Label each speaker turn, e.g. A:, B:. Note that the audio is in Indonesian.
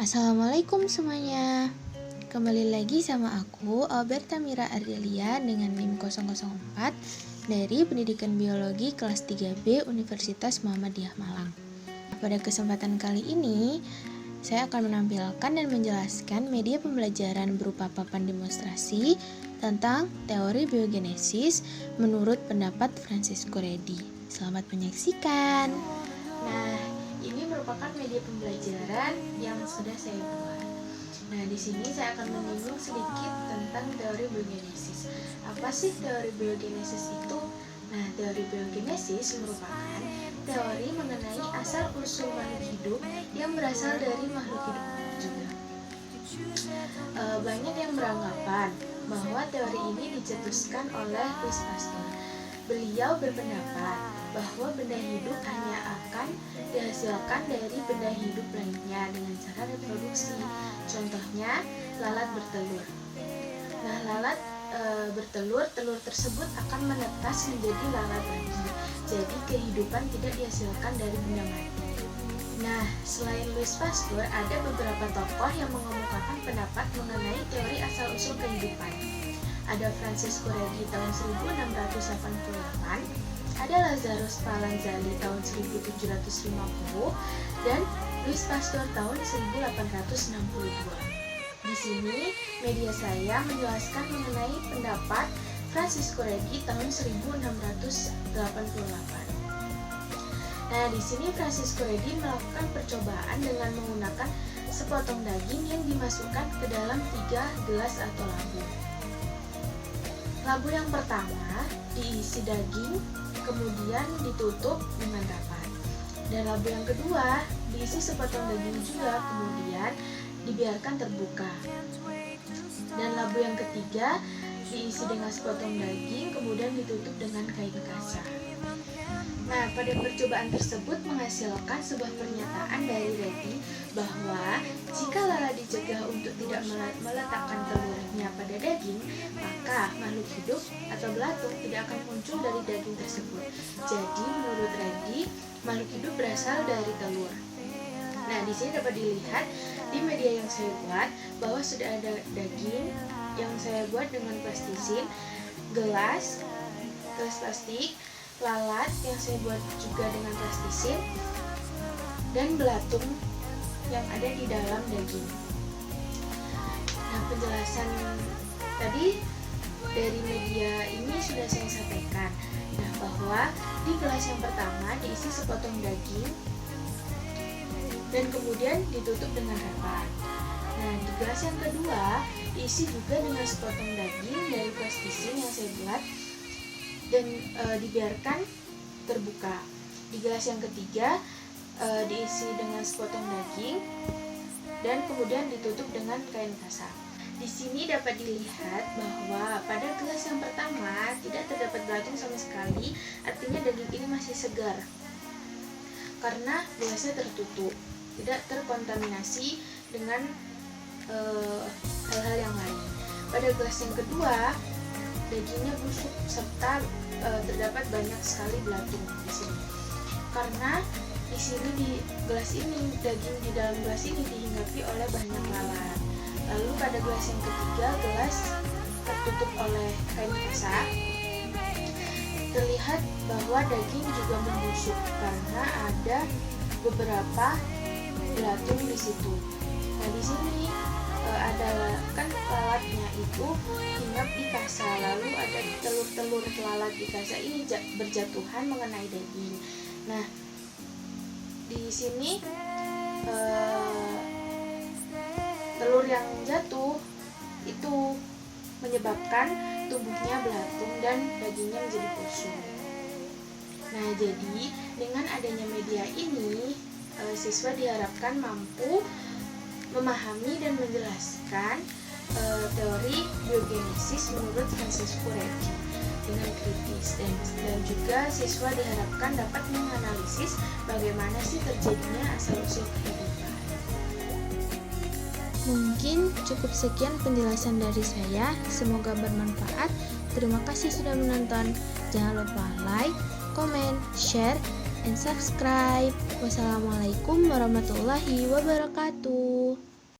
A: Assalamualaikum semuanya. Kembali lagi sama aku, Alberta Mira Ardelia dengan NIM 004 dari Pendidikan Biologi kelas 3B Universitas Muhammadiyah Malang. Pada kesempatan kali ini, saya akan menampilkan dan menjelaskan media pembelajaran berupa papan demonstrasi tentang teori biogenesis menurut pendapat Francisco Redi. Selamat menyaksikan. Nah, ini merupakan media pembelajaran yang sudah saya buat. Nah, di sini saya akan menyinggung sedikit tentang teori biogenesis. Apa sih teori biogenesis itu? Nah, teori biogenesis merupakan teori mengenai asal-usul makhluk hidup yang berasal dari makhluk hidup juga. Banyak yang beranggapan bahwa teori ini dicetuskan oleh Louis Pasteur. Beliau berpendapat bahwa benda hidup hanya akan dihasilkan dari benda hidup lainnya dengan cara reproduksi. Contohnya, lalat bertelur. Nah, lalat bertelur, telur tersebut akan menetas menjadi lalat lagi. Jadi, kehidupan tidak dihasilkan dari benda mati. Nah, selain Louis Pasteur, ada beberapa tokoh yang mengemukakan pendapat mengenai teori asal-usul kehidupan. Ada Francisco Redi tahun 1688, ada Lazarus Spallanzani tahun 1750, dan Louis Pasteur tahun 1862. Di sini media saya menjelaskan mengenai pendapat Francisco Redi tahun 1688. Nah, di sini Francisco Redi melakukan percobaan dengan menggunakan sepotong daging yang dimasukkan ke dalam 3 gelas atau labu. Labu yang pertama diisi daging, kemudian ditutup dengan rapat. Dan labu yang kedua diisi sepotong daging juga, kemudian dibiarkan terbuka. Dan labu yang ketiga diisi dengan sepotong daging, kemudian ditutup dengan kain kasar. Nah, pada percobaan tersebut menghasilkan sebuah pernyataan dari Redi bahwa jika lalat dicegah untuk tidak meletakkan telurnya pada daging, maka makhluk hidup atau belatung tidak akan muncul dari daging tersebut. Jadi, menurut Redi, makhluk hidup berasal dari telur. Nah, di sini dapat dilihat di media yang saya buat bahwa sudah ada daging yang saya buat dengan plastisin, gelas plastik, lalat yang saya buat juga dengan plastisin, dan belatung yang ada di dalam daging. Nah, penjelasan tadi dari media ini sudah saya sampaikan. Nah, bahwa di gelas yang pertama diisi sepotong daging dan kemudian ditutup dengan rapat. Nah, di gelas yang kedua diisi juga dengan sepotong daging dari plastisin yang saya buat dan dibiarkan terbuka. Di gelas yang ketiga diisi dengan sepotong daging dan kemudian ditutup dengan kain kasar. Di sini dapat dilihat bahwa pada gelas yang pertama tidak terdapat belatung sama sekali, artinya daging ini masih segar karena gelasnya tertutup, tidak terkontaminasi dengan hal-hal yang lain. Pada gelas yang kedua dagingnya busuk serta terdapat banyak sekali belatung di sini. Karena di sini di gelas ini, daging di dalam gelas ini dihinggapi oleh banyak lalat. Lalu pada gelas yang ketiga, gelas tertutup oleh kain kasar. Terlihat bahwa daging juga membusuk karena ada beberapa belatung di situ. Nah, di sini ada kan lalatnya itu hinggap di kasa, lalu ada telur-telur lalat di kasa ini berjatuhan mengenai daging. Nah, di sini telur yang jatuh itu menyebabkan tumbuhnya belatung dan dagingnya menjadi busuk. Nah, jadi dengan adanya media ini siswa diharapkan mampu memahami dan menjelaskan teori biogenesis menurut Francisco Redi dengan kritis, dan juga siswa diharapkan dapat menganalisis bagaimana sih terjadinya asal-usul kehidupan. Mungkin cukup sekian penjelasan dari saya, semoga bermanfaat. Terima kasih sudah menonton. Jangan lupa like, comment, share, and subscribe. Wassalamualaikum warahmatullahi wabarakatuh.